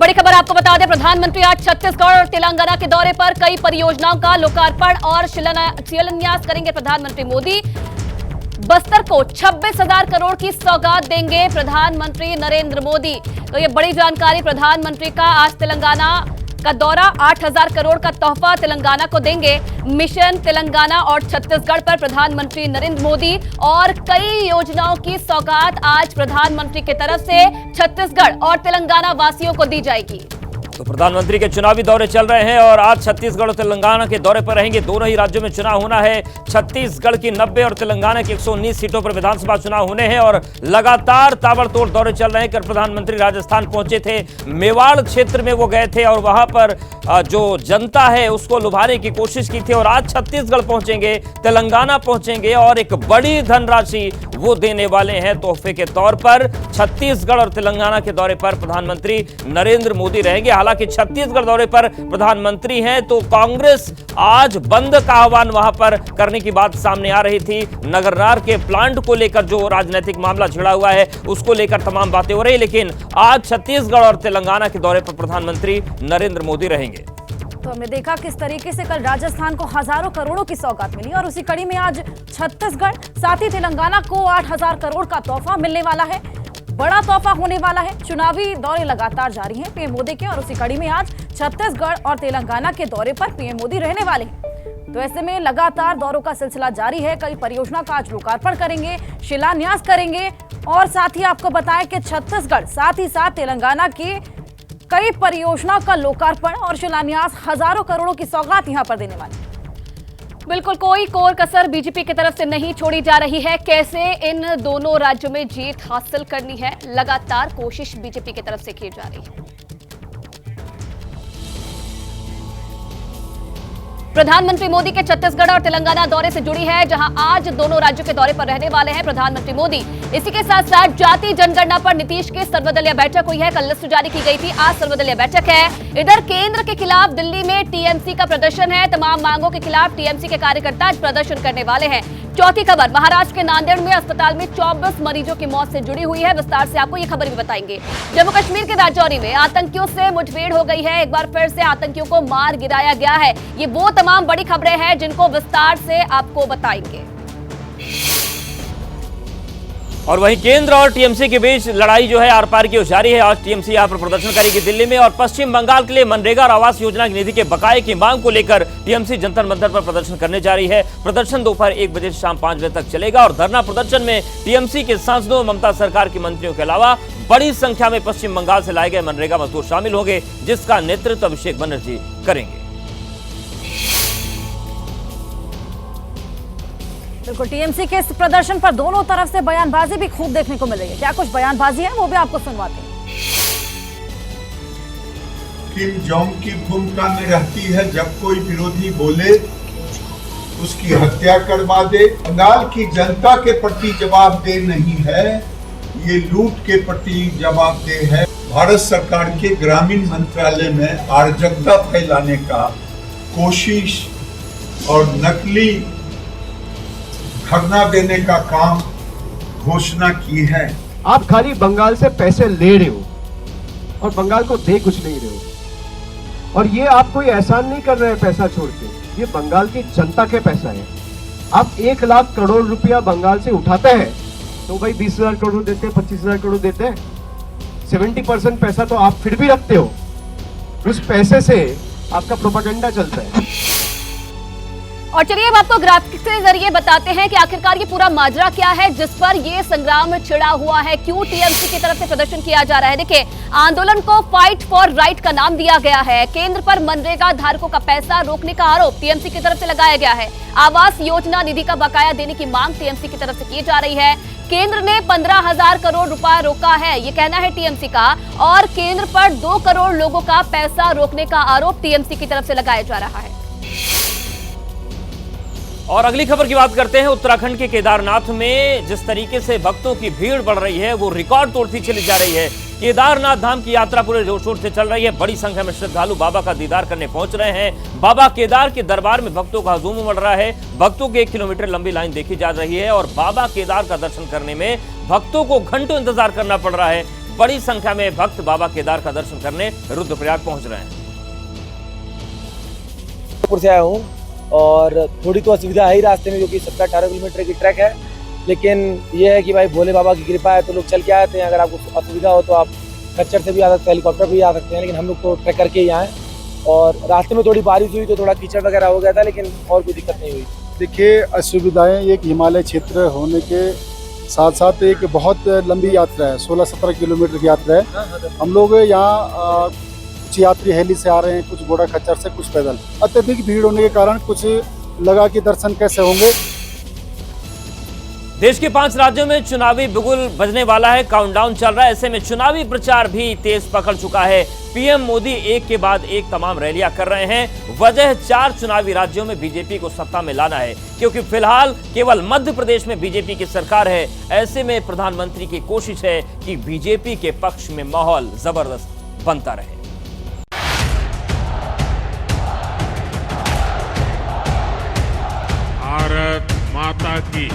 बड़ी खबर आपको बता दें, प्रधानमंत्री आज छत्तीसगढ़ और तेलंगाना के दौरे पर कई परियोजनाओं का लोकार्पण और शिलान्यास करेंगे प्रधानमंत्री मोदी। बस्तर को 26,000 करोड़ की सौगात देंगे प्रधानमंत्री नरेंद्र मोदी। तो ये बड़ी जानकारी, प्रधानमंत्री का आज तेलंगाना का दौरा, 8,000 करोड़ का तोहफा तेलंगाना को देंगे। मिशन तेलंगाना और छत्तीसगढ़ पर प्रधानमंत्री नरेंद्र मोदी और कई योजनाओं की सौगात आज प्रधानमंत्री की तरफ से छत्तीसगढ़ और तेलंगाना वासियों को दी जाएगी। तो प्रधानमंत्री के चुनावी दौरे चल रहे हैं और आज छत्तीसगढ़ और तेलंगाना के दौरे पर रहेंगे। दोनों ही राज्यों में चुनाव होना है। छत्तीसगढ़ की 90 और तेलंगाना की 119 सीटों पर विधानसभा चुनाव होने हैं और लगातार ताबड़तोड़ दौरे चल रहे हैं। कल प्रधानमंत्री राजस्थान पहुंचे थे, मेवाड़ क्षेत्र में वो गए थे और वहां पर जो जनता है उसको लुभाने की कोशिश की थी और आज छत्तीसगढ़ पहुंचेंगे, तेलंगाना पहुंचेंगे और एक बड़ी धनराशि वो देने वाले हैं तोहफे के तौर पर। छत्तीसगढ़ और तेलंगाना के दौरे पर प्रधानमंत्री नरेंद्र मोदी रहेंगे। हालांकि छत्तीसगढ़ दौरे पर प्रधानमंत्री हैं तो कांग्रेस आज बंद का आह्वान वहां पर करने की बात सामने आ रही थी। नगरनार के प्लांट को लेकर जो राजनीतिक मामला छिड़ा हुआ है उसको लेकर तमाम बातें हो रही, लेकिन आज छत्तीसगढ़ और तेलंगाना के दौरे पर प्रधानमंत्री नरेंद्र मोदी रहेंगे। तो हमने देखा किस तरीके से कल राजस्थान को हजारों करोड़ों की सौगात मिली और उसी कड़ी में आज छत्तीसगढ़ साथ ही तेलंगाना को 8,000 करोड़ का तोहफा मिलने वाला है। बड़ा तोहफा होने वाला है। चुनावी दौरे लगातार जारी हैं पीएम मोदी के और उसी कड़ी में आज छत्तीसगढ़ और तेलंगाना के दौरे पर पीएम मोदी रहने वाले हैं। तो ऐसे में लगातार दौरों का सिलसिला जारी है। कई परियोजना का आज लोकार्पण करेंगे, शिलान्यास करेंगे और साथ ही आपको बताएं कि छत्तीसगढ़ साथ ही साथ तेलंगाना के कई परियोजनाओं का लोकार्पण और शिलान्यास, हजारों करोड़ों की सौगात यहां पर देने वाले। बिल्कुल, कोई कोर कसर बीजेपी की तरफ से नहीं छोड़ी जा रही है। कैसे इन दोनों राज्यों में जीत हासिल करनी है, लगातार कोशिश बीजेपी की तरफ से की जा रही है। प्रधानमंत्री मोदी के छत्तीसगढ़ और तेलंगाना दौरे से जुड़ी है, जहां आज दोनों राज्यों के दौरे पर रहने वाले हैं प्रधानमंत्री मोदी। इसी के साथ साथ जाति जनगणना पर नीतीश की सर्वदलीय बैठक हुई है। कल लिस्ट जारी की गई थी, आज सर्वदलीय बैठक है। इधर केंद्र के खिलाफ दिल्ली में टीएमसी का प्रदर्शन है। तमाम मांगों के खिलाफ टीएमसी के कार्यकर्ता आज प्रदर्शन करने वाले हैं। चौथी खबर, महाराष्ट्र के नांदेड़ में अस्पताल में 24 मरीजों की मौत से जुड़ी हुई है। विस्तार से आपको ये खबर भी बताएंगे। जम्मू कश्मीर के राजौरी में आतंकियों से मुठभेड़ हो गई है। एक बार फिर से आतंकियों को मार गिराया गया है। ये वो तमाम बड़ी खबरें हैं जिनको विस्तार से आपको बताएंगे। और वहीं केंद्र और टीएमसी के बीच लड़ाई जो है आर पार की जारी है। आज टीएमसी यहां पर प्रदर्शन करेगी दिल्ली में और पश्चिम बंगाल के लिए मनरेगा और आवास योजना की निधि के बकाये की मांग को लेकर टीएमसी जंतर मंतर पर प्रदर्शन करने जा रही है। प्रदर्शन दोपहर 1 बजे से शाम 5 बजे तक चलेगा और धरना प्रदर्शन में टीएमसी के सांसदों, ममता सरकार के मंत्रियों के अलावा बड़ी संख्या में पश्चिम बंगाल से लाए गए मनरेगा मजदूर शामिल होंगे, जिसका नेतृत्व अभिषेक बनर्जी करेंगे। बिल्कुल, टीएमसी के इस प्रदर्शन पर दोनों तरफ से बयानबाजी भी खूब देखने को मिल रही है। क्या कुछ बयानबाजी है वो भी आपको सुनवाते हैं। किम जोंग की भूमिका में रहती है, जब कोई विरोधी बोले उसकी हत्या करवा दे। बंगाल की जनता के प्रति जवाबदेह नहीं है, ये लूट के प्रति जवाबदेह है। भारत सरकार के ग्रामीण मंत्रालय में अराजकता फैलाने का कोशिश और नकली धरना देने का काम घोषणा की है। आप खाली बंगाल से पैसे ले रहे हो और बंगाल को दे कुछ नहीं रहे हो। और ये आप कोई एहसान नहीं कर रहे हैं पैसा छोड़ के, ये बंगाल की जनता के पैसा है। आप 1 लाख करोड़ रुपया बंगाल से उठाते हैं तो भाई 20,000 करोड़ देते हैं, 25,000 करोड़ देते हैं। 70% पैसा तो आप फिर भी रखते हो। उस पैसे से आपका प्रोपेगेंडा चलता है। और चलिए अब आपको ग्राफिक्स के जरिए बताते हैं कि आखिरकार ये पूरा माजरा क्या है जिस पर ये संग्राम छिड़ा हुआ है। क्यों टीएमसी की तरफ से प्रदर्शन किया जा रहा है। देखिए, आंदोलन को फाइट फॉर राइट का नाम दिया गया है। केंद्र पर मनरेगा धारकों का पैसा रोकने का आरोप टीएमसी की तरफ से लगाया गया है। आवास योजना निधि का बकाया देने की मांग टीएमसी की तरफ से की जा रही है। केंद्र ने 15,000 करोड़ रुपया रोका है, ये कहना है टीएमसी का, और केंद्र पर 2 करोड़ लोगों का पैसा रोकने का आरोप टीएमसी की तरफ से लगाया जा रहा है। और अगली खबर की बात करते हैं। उत्तराखंड के केदारनाथ में जिस तरीके से भक्तों की भीड़ बढ़ रही है वो रिकॉर्ड तोड़ती चली जा रही है। केदारनाथ धाम की यात्रा पूरे जोर शोर से चल रही है। बड़ी संख्या में श्रद्धालु बाबा का दीदार करने पहुंच रहे हैं। बाबा केदार के दरबार में भक्तों का हुजूम उमड़ रहा है। भक्तों की 1 किलोमीटर लंबी लाइन देखी जा रही है और बाबा केदार का दर्शन करने में भक्तों को घंटों इंतजार करना पड़ रहा है। बड़ी संख्या में भक्त बाबा केदार का दर्शन करने रुद्रप्रयाग पहुंच रहे हैं। से आया हूँ और थोड़ी तो असुविधा है ही रास्ते में, क्योंकि 17-18 किलोमीटर की ट्रैक है, लेकिन ये है कि भाई भोले बाबा की कृपा है तो लोग चल के आते हैं। अगर आपको असुविधा हो तो आप खच्चर से भी आ सकते हैं, हेलीकॉप्टर भी आ सकते हैं, लेकिन हम लोग तो ट्रैक करके ही आए। और रास्ते में थोड़ी बारिश हुई तो थोड़ा कीचड़ वगैरह हो गया था, लेकिन और कोई दिक्कत नहीं हुई। देखिए, असुविधाएं एक हिमालय क्षेत्र होने के साथ साथ एक बहुत लंबी यात्रा है, 16-17 किलोमीटर की यात्रा है। हम लोग यहाँ कुछ यात्री हेली से आ रहे हैं, कुछ घोड़ा खच्चर से, कुछ पैदल। अत्यधिक भीड़ होने के कारण कुछ लगा कि दर्शन कैसे होंगे। देश के 5 राज्यों में चुनावी बिगुल बजने वाला है, काउंटडाउन चल रहा है। ऐसे में चुनावी प्रचार भी तेज पकड़ चुका है। पीएम मोदी एक के बाद एक तमाम रैलियां कर रहे हैं। वजह 4 चुनावी राज्यों में बीजेपी को सत्ता में लाना है, क्योंकि फिलहाल केवल मध्य प्रदेश में बीजेपी की सरकार है। ऐसे में प्रधानमंत्री की कोशिश है कि बीजेपी के पक्ष में माहौल जबरदस्त बनता रहे। भारत माता की।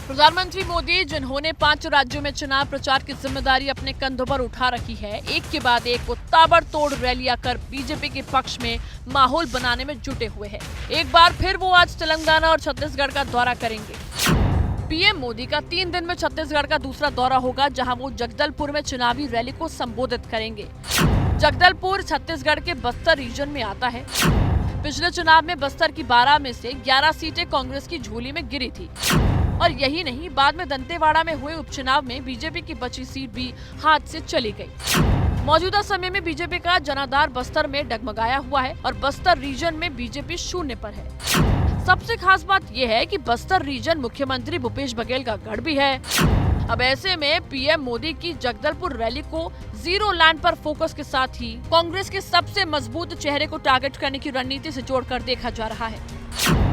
प्रधानमंत्री मोदी, जिन्होंने 5 राज्यों में चुनाव प्रचार की जिम्मेदारी अपने कंधों पर उठा रखी है, एक के बाद एक वो ताबड़तोड़ रैलियां कर बीजेपी के पक्ष में माहौल बनाने में जुटे हुए हैं। एक बार फिर वो आज तेलंगाना और छत्तीसगढ़ का दौरा करेंगे। पीएम मोदी का 3 दिन में छत्तीसगढ़ का दूसरा दौरा होगा, जहां वो जगदलपुर में चुनावी रैली को संबोधित करेंगे। जगदलपुर छत्तीसगढ़ के बस्तर रीजन में आता है। पिछले चुनाव में बस्तर की 12 में से 11 सीटें कांग्रेस की झोली में गिरी थी। और यही नहीं, बाद में दंतेवाड़ा में हुए उपचुनाव में बीजेपी की बची सीट भी हाथ से चली गई। मौजूदा समय में बीजेपी का जनाधार बस्तर में डगमगाया हुआ है और बस्तर रीजन में बीजेपी शून्य पर है। सबसे खास बात यह है कि बस्तर रीजन मुख्यमंत्री भूपेश बघेल का गढ़ भी है। अब ऐसे में पीएम मोदी की जगदलपुर रैली को जीरो लैंड पर फोकस के साथ ही कांग्रेस के सबसे मजबूत चेहरे को टारगेट करने की रणनीति से जोड़कर देखा जा रहा है।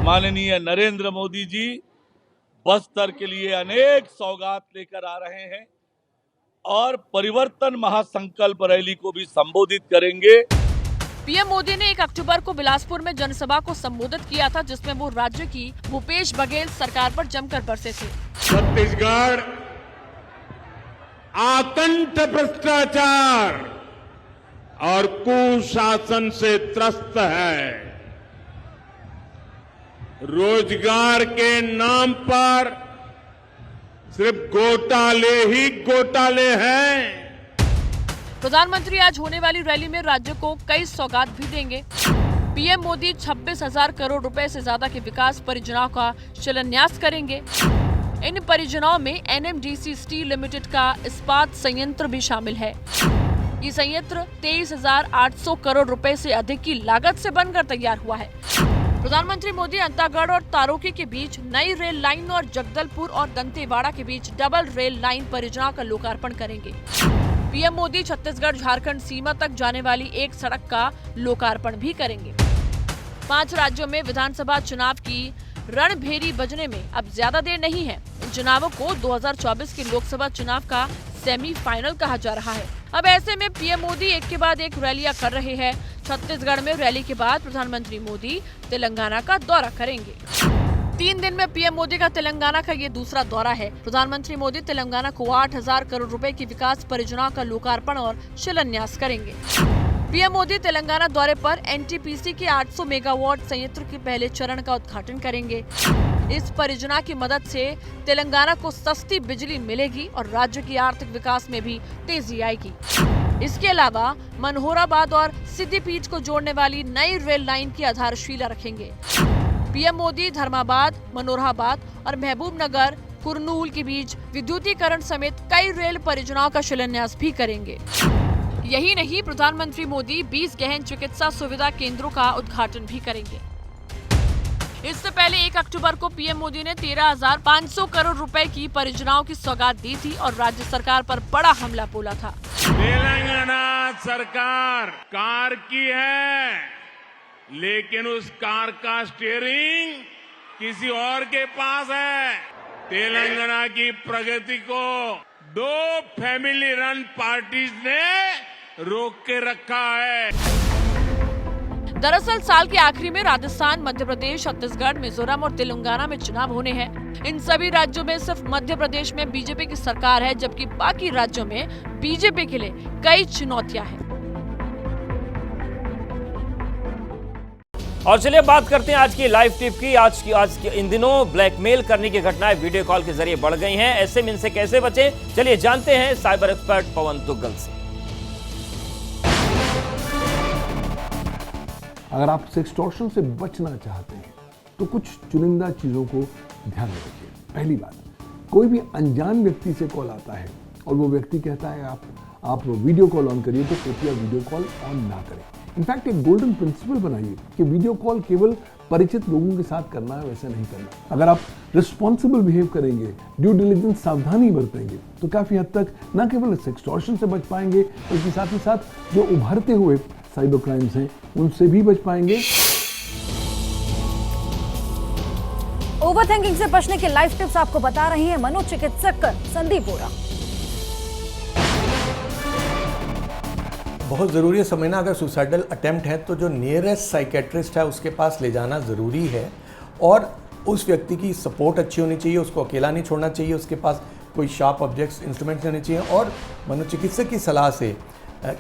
माननीय नरेंद्र मोदी जी बस्तर के लिए अनेक सौगात लेकर आ रहे हैं और परिवर्तन महासंकल्प रैली को भी संबोधित करेंगे। पीएम मोदी ने 1 अक्टूबर को बिलासपुर में जनसभा को संबोधित किया था, जिसमें वो राज्य की भूपेश बघेल सरकार पर जमकर बरसे थे। छत्तीसगढ़ आतंक, भ्रष्टाचार और कुशासन से त्रस्त है। रोजगार के नाम पर सिर्फ घोटाले ही घोटाले हैं। प्रधानमंत्री आज होने वाली रैली में राज्य को कई सौगात भी देंगे। पीएम मोदी 26,000 करोड़ रुपए से ज्यादा के विकास परियोजनाओं का शिलान्यास करेंगे। इन परियोजनाओं में एनएमडीसी स्टील लिमिटेड का इस्पात संयंत्र भी शामिल है। ये संयंत्र 23,800 करोड़ रुपए से अधिक की लागत से बनकर तैयार हुआ है। प्रधानमंत्री मोदी अंतागढ़ और तारोकी के बीच नई रेल लाइन और जगदलपुर और दंतेवाड़ा के बीच डबल रेल लाइन परियोजनाओं का लोकार्पण करेंगे। पीएम मोदी छत्तीसगढ़ झारखंड सीमा तक जाने वाली एक सड़क का लोकार्पण भी करेंगे। 5 राज्यों में विधानसभा चुनाव की रणभेरी बजने में अब ज्यादा देर नहीं है। इन चुनावों को 2024 के लोकसभा चुनाव का सेमीफाइनल कहा जा रहा है। अब ऐसे में पीएम मोदी एक के बाद एक रैलियां कर रहे हैं। छत्तीसगढ़ में रैली के बाद प्रधानमंत्री मोदी तेलंगाना का दौरा करेंगे। 3 दिन में पीएम मोदी का तेलंगाना का ये दूसरा दौरा है। प्रधानमंत्री मोदी तेलंगाना को 8,000 करोड़ रुपए की विकास परियोजनाओं का लोकार्पण और शिलान्यास करेंगे। पीएम मोदी तेलंगाना दौरे पर एनटीपीसी के 800 मेगावाट संयंत्र के पहले चरण का उद्घाटन करेंगे। इस परियोजना की मदद से तेलंगाना को सस्ती बिजली मिलेगी और राज्य की आर्थिक विकास में भी तेजी आएगी। इसके अलावा मनोहराबाद और सिद्दीपेट को जोड़ने वाली नई रेल लाइन की आधारशिला रखेंगे। पीएम मोदी धर्माबाद, मनोहराबाद और महबूबनगर, कुरनूल के बीच विद्युतीकरण समेत कई रेल परियोजनाओं का शिलान्यास भी करेंगे। यही नहीं, प्रधानमंत्री मोदी 20 गहन चिकित्सा सुविधा केंद्रों का उद्घाटन भी करेंगे। इससे पहले 1 अक्टूबर को पीएम मोदी ने 13,500 करोड़ रुपए की परियोजनाओं की सौगात दी थी और राज्य सरकार पर बड़ा हमला बोला था। तेलंगाना सरकार कार की है, लेकिन उस कार का स्टीयरिंग किसी और के पास है। तेलंगाना की प्रगति को 2 फैमिली रन पार्टीज ने रोक के रखा है। दरअसल साल के आखिरी में राजस्थान, मध्य प्रदेश, छत्तीसगढ़, मिजोरम और तेलंगाना में चुनाव होने हैं। इन सभी राज्यों में सिर्फ मध्य प्रदेश में बीजेपी की सरकार है, जबकि बाकी राज्यों में बीजेपी के लिए कई चुनौतियां हैं। और चलिए बात करते हैं आज की लाइव टिप की। आज की इन दिनों ब्लैकमेल करने की घटनाएं वीडियो कॉल के जरिए बढ़ गई हैं। ऐसे में इनसे कैसे बचें, चलिए जानते हैं साइबर एक्सपर्ट पवन दुग्गल से। अगर आप सेक्सटॉर्शन से बचना चाहते हैं तो कुछ चुनिंदा चीज़ों को ध्यान में रखिए। पहली बात, कोई भी अनजान व्यक्ति से कॉल आता है और वो व्यक्ति कहता है आप वीडियो कॉल ऑन करिए, तो कृपया वीडियो कॉल ऑन ना करें। इनफैक्ट एक गोल्डन प्रिंसिपल बनाइए कि वीडियो कॉल केवल परिचित लोगों के साथ करना है, वैसे नहीं करना। अगर आप रिस्पॉन्सिबल बिहेव करेंगे, ड्यू डिलिजेंस सावधानी बरतेंगे, तो काफ़ी हद तक न केवल सेक्सटॉर्शन से बच पाएंगे, बल्कि साथ ही साथ जो उभरते हुए साइबर क्राइम्स हैं उनसे भी बच पाएंगे। ओवरथिंकिंग से बचने के लाइफ टिप्स आपको बता रही हैं मनोचिकित्सक संदीप बोरा। बहुत ज़रूरी है समझना, अगर सुसाइडल अटेम्प्ट है तो जो नियरेस्ट साइकेट्रिस्ट है उसके पास ले जाना ज़रूरी है, और उस व्यक्ति की सपोर्ट अच्छी होनी चाहिए, उसको अकेला नहीं छोड़ना चाहिए, उसके पास कोई शार्प ऑब्जेक्ट्स इंस्ट्रूमेंट्स होने चाहिए, और मनोचिकित्सक की सलाह से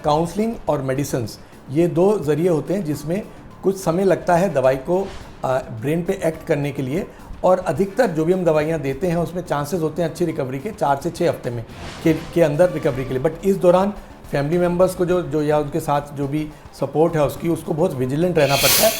काउंसलिंग और मेडिसिन्स, ये दो ज़रिए होते हैं जिसमें कुछ समय लगता है दवाई को ब्रेन पे एक्ट करने के लिए, और अधिकतर जो भी हम दवाइयाँ देते हैं उसमें चांसेस होते हैं अच्छी रिकवरी के 4 से 6 हफ्ते में के अंदर रिकवरी के लिए। बट इस दौरान फैमिली मेम्बर्स को जो या उनके साथ जो भी सपोर्ट है उसको बहुत विजिलेंट रहना पड़ता है।